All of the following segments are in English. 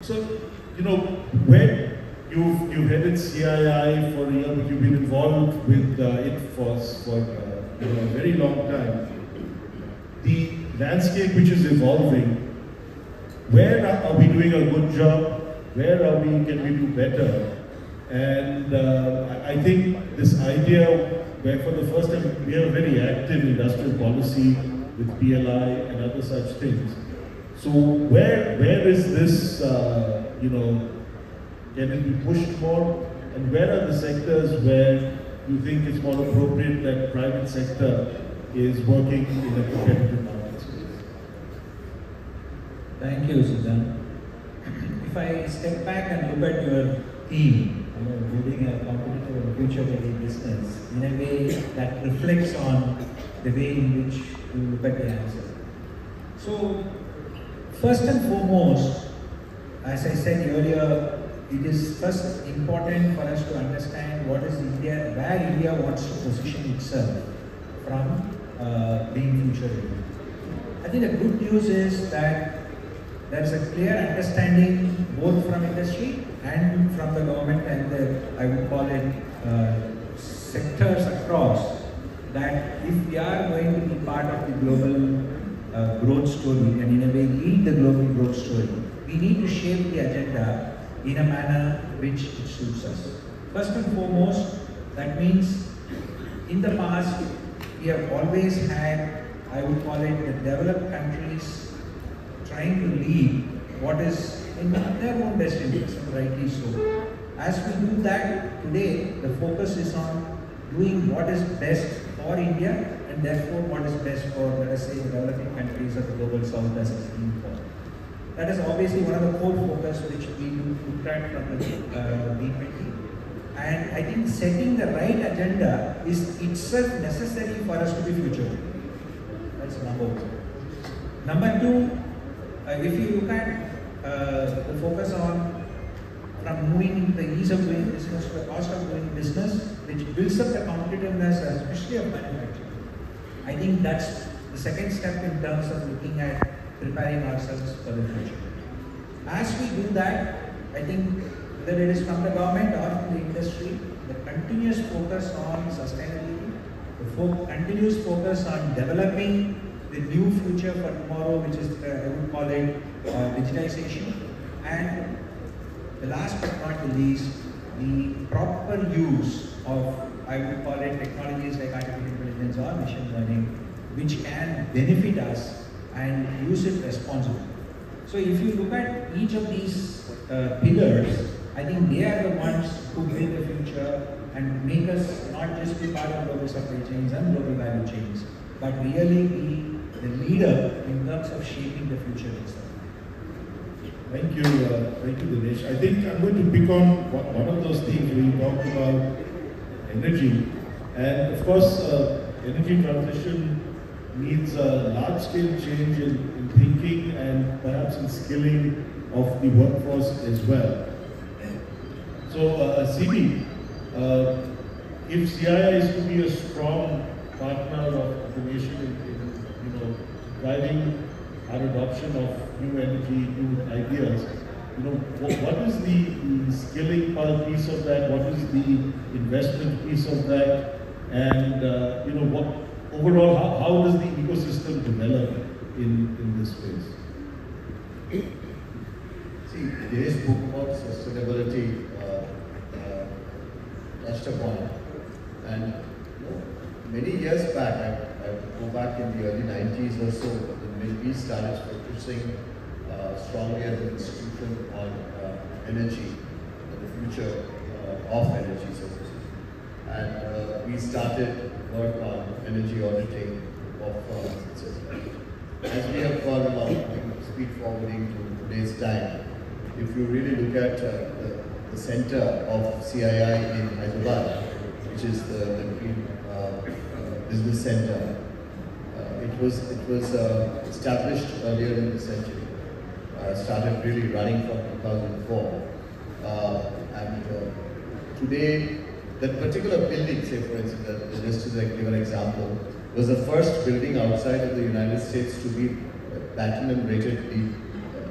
So, when you've headed CII for a year, but you've been involved with it for a very long time. The landscape which is evolving, where are we doing a good job? Where can we do better? And I think this idea where for the first time we have a very active industrial policy with PLI and other such things. So where is this, can it be pushed more? And where are the sectors where you think it's more appropriate that private sector is working in a competitive market space? Thank you, Suzanne. If I step back and look at your theme, building a competitive and future-ready business, in a way that reflects on the way in which you look at the answer. So, first and foremost, as I said earlier, it is first important for us to understand what is India, where India wants to position itself from being future ready. I think the good news is that there is a clear understanding both from industry and from the government and the, I would call it, sectors across, that if we are going to be part of the global growth story and in a way lead the global growth story, we need to shape the agenda in a manner which it suits us. First and foremost, that means in the past we have always had, I would call it, the developed countries trying to lead what is in their own best interest, and rightly so. As we do that today, the focus is on doing what is best for India and therefore what is best for, let us say, the developing countries of the global south as a scheme for. That is obviously one of the core focus which we do track from the B20. And I think setting the right agenda is itself necessary for us to be future. That's number one. Number two, if you look at the focus on from moving into the ease of doing business to the cost of doing business, which builds up the competitiveness, especially of manufacturing. I think that's the second step in terms of looking at preparing ourselves for the future. As we do that, I think whether it is from the government or from the industry, the continuous focus on sustainability, the continuous focus on developing the new future for tomorrow, which is, I would call it digitization, and the last but not the least, the proper use of, I would call it, technologies like artificial intelligence or machine learning, which can benefit us and use it responsibly. So if you look at each of these pillars, I think they are the ones who build the future and make us not just be part of global supply chains and global value chains, but really be the leader in terms of shaping the future itself. Thank you, Dinesh. I think I'm going to pick on one of those things where you talked about energy. And of course, energy transition needs a large-scale change in thinking and perhaps in skilling of the workforce as well. So, CB, if CII is to be a strong partner of the nation in driving our adoption of new energy, new ideas, what is the skilling piece of that? What is the investment piece of that? And what overall, how does the ecosystem develop in this space? See, Dinesh spoke about sustainability touched upon, and many years back, I go back in the early 90s or so, when we started focusing strongly as an institution on energy, the future of energy services. And we started work on energy auditing of firms, etc. As we have gone along, speed forwarding to today's time, if you really look at the center of CII in Hyderabad, which is the Green Business Center, it was established earlier in the century. Started really running from 2004, and today that particular building, say for instance, just to give an example, was the first building outside of the United States to be platinum rated,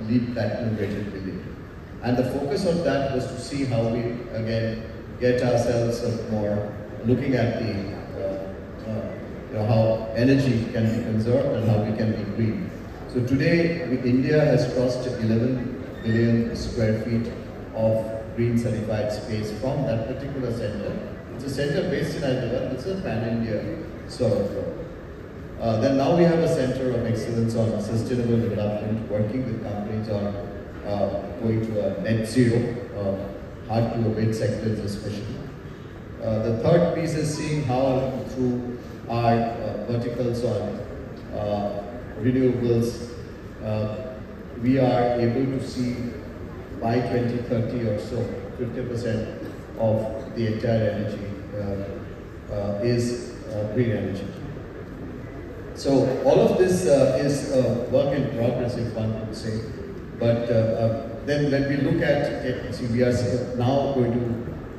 LEED platinum rated building. And the focus of that was to see how we, again, get ourselves more looking at the how energy can be conserved and how we can be green. So today, India has crossed 11 billion square feet of green certified space from that particular center. It's a center based in Hyderabad. It's a pan-India sort of. Then now we have a center of excellence on sustainable development, working with companies on going to a net zero, hard to abate sectors especially. The third piece is seeing how through our verticals on renewables, we are able to see by 2030 or so, 50% of the entire energy is green energy. So all of this is work in progress, if one could say. But then when we look at it, see, we are now going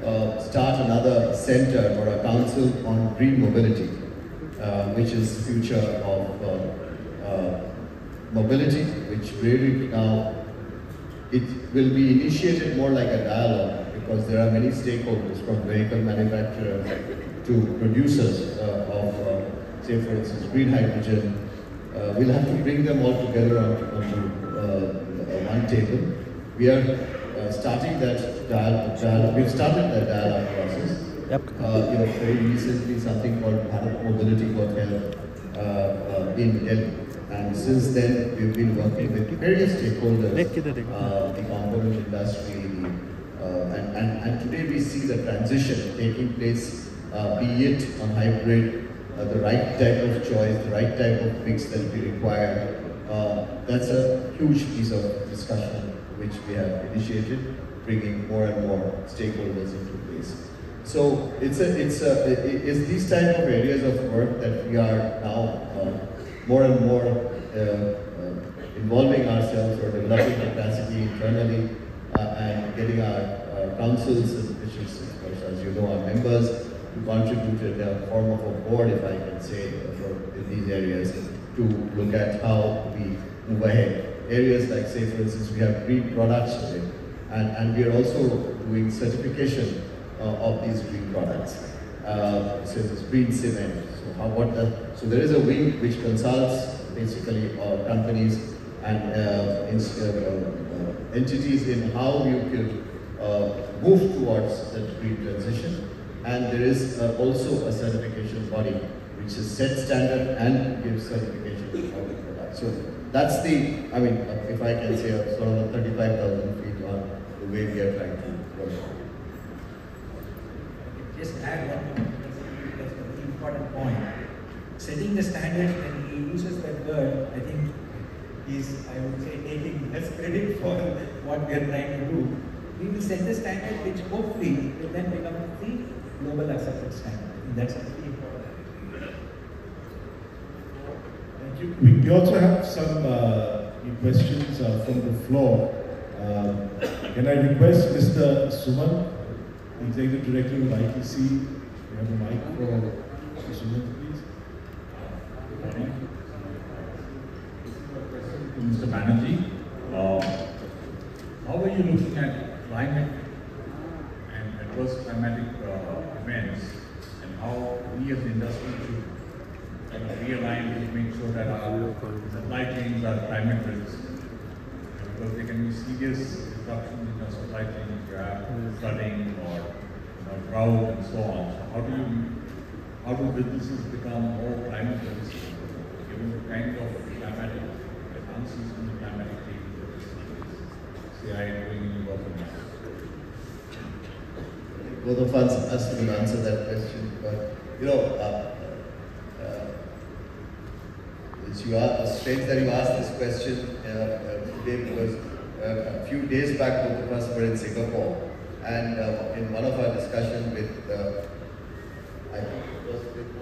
to start another center or a council on green mobility, which is the future of mobility, which really now, it will be initiated more like a dialogue, because there are many stakeholders from vehicle manufacturers to producers of, say for instance, green hydrogen. We'll have to bring them all together onto one table. We are starting that dialogue. We've started that dialogue process. Yep. Very recently, something called Bharat Mobility got held in Delhi. And since then, we've been working with various stakeholders, the component industry, and today we see the transition taking place, be it on hybrid, the right type of choice, the right type of mix that we require. That's a huge piece of discussion which we have initiated, bringing more and more stakeholders into place. So it's these type of areas of work that we are now more and more involving ourselves or developing capacity internally and getting our councils, which is, of course, as you know, our members, to contribute in a form of a board, if I can say, in these areas, to look at how we move ahead. Areas like, say, for instance, we have green products today, and we are also doing certification of these green products. So it's green cement. So there is a wing which consults basically companies and entities in how you could move towards that green transition. And there is also a certification body which is set standard and gives certification of the product. So that's the, I mean, if I can say, sort of 35,000 feet on the way we are trying to work. Just add one thing, that's a very important point. Setting the standards, when he uses that word, I think he's, I would say, taking less credit for what we are trying to do. We will set the standard which hopefully will then become the global accepted standard. I think that's really important. Thank you. We also have some questions from the floor. Can I request Mr. Suman, Executive Director of ITC, we have a mic for Mr. Suman, please. To Mr. Banerjee, how are you looking at climate and adverse climatic events, and how we as the industry should kind of realign to make sure that our supply chains are climate resistant? Because there can be serious disruptions in our supply chain if you have flooding or drought and so on. So how do businesses become more climate resistant, given the kind of climatic advances in the climatic change that CII doing in work on that? Both of us will answer that question, but it's strange that you asked this question today, because a few days back both of us were in Singapore, and in one of our discussions with, I think it was with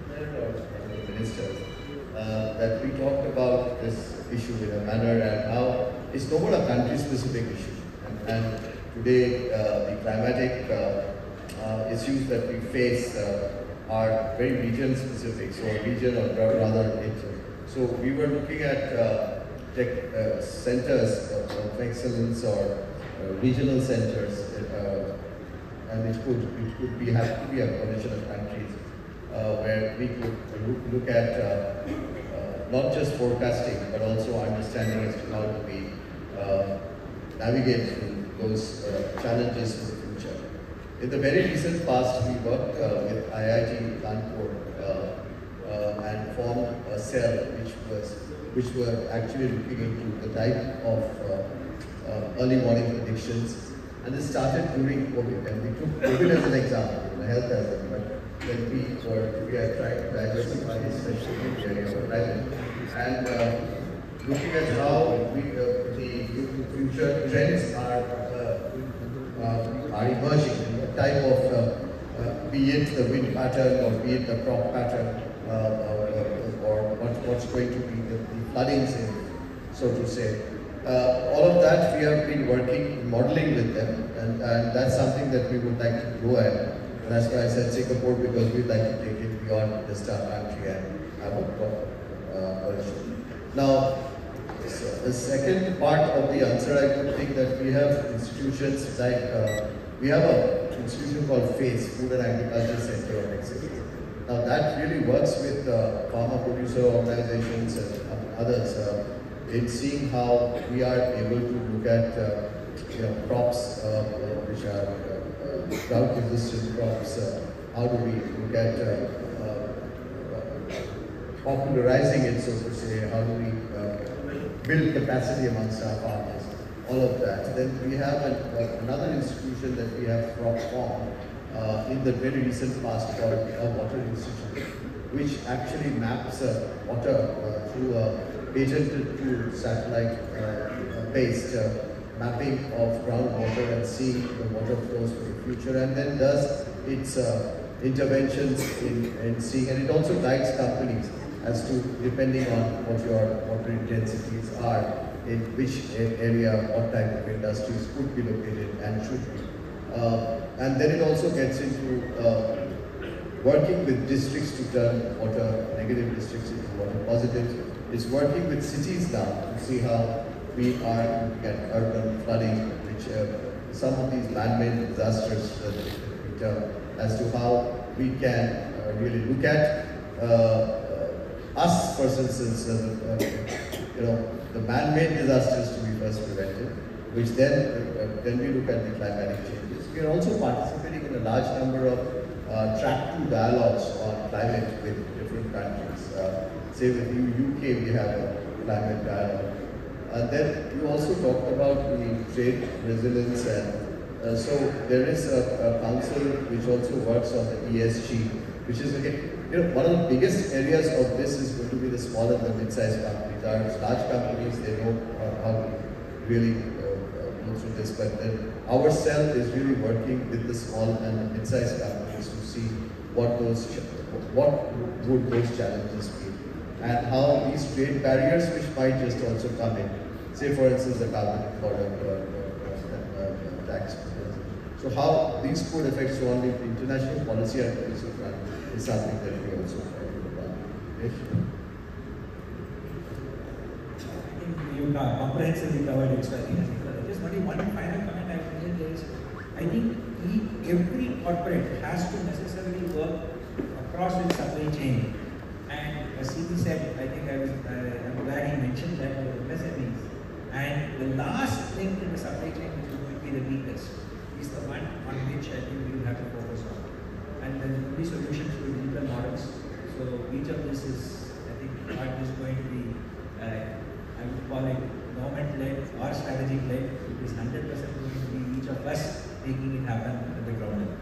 one of the ministers, that we talked about this issue in a manner and how it's no more a country-specific issue. And today, the climatic issues that we face are very region-specific, so region or rather nature. So we were looking at tech centers of excellence or regional centers, and it could be have to be a coalition of countries where we could look at not just forecasting but also understanding as to how do we navigate through those challenges for the future. In the very recent past, we worked with IIT Kanpur and formed a cell which were actually looking into the type of early warning predictions. And this started during COVID, and we took COVID as an example, health hazard, but when we are trying to diversify, especially in the area of private, and looking at how the future trends are emerging, the type of be it the wind pattern or be it the crop pattern, or what's going to be the floodings, so to say. All of that we have been modeling with them, and that's something that we would like to grow at. And that's why I said Singapore, because we'd like to take it beyond just our country and have a proper origin. Now, the second part of the answer, I would think that we have institutions like, we have an institution called FACE, Food and Agriculture Center of Excellence. Now that really works with farmer producer organizations and others in seeing how we are able to look at crops which are drought resistant crops. How do we look at popularizing it, so to say? How do we build capacity amongst our farmers? All of that. Then we have another institution that we have formed in the very recent past called a Water Institute, which actually maps water through a patented tool, satellite-based mapping of groundwater and seeing the water flows for the future, and then does its interventions in seeing, and it also guides companies as to, depending on what your water intensities are, in which area, what type of industries could be located and should be. And then it also gets into working with districts to turn water negative districts into water positive. It's working with cities now to see how we are looking at urban flooding, which some of these man-made disasters that we term, as to how we can really look at us, for instance, the man-made disasters to be first prevented, which then we look at the climatic changes. We are also participating in a large number of track 2 dialogues on climate with different countries. Say with the UK, we have a climate dialogue. And then you also talked about the trade resilience, and so there is a council which also works on the ESG, which is again, one of the biggest areas of this is going to be the small and the mid-sized companies. Our large companies, they know how to really go through this, but then our cell is really working with the small and the mid-sized companies to see what would those challenges be, and how these trade barriers, which might just also come in. Say, for instance, the carbon tax. So how these could affect so only the international policy and policy front is something that we also try to look at. Yes? I think you comprehensively covered it, so I think just only one final comment I would make is, I think every corporate has to necessarily work across its supply chain. And as CP said, I think I'm glad he mentioned that MSMEs. And the last link in the supply chain, which is going to be the weakest, is the one on which I think we will have to focus on. And the only solution through digital models. So each of this is, I think, not just going to be, I would call it government-led or strategic-led. It is 100% going to be each of us making it happen at the ground level.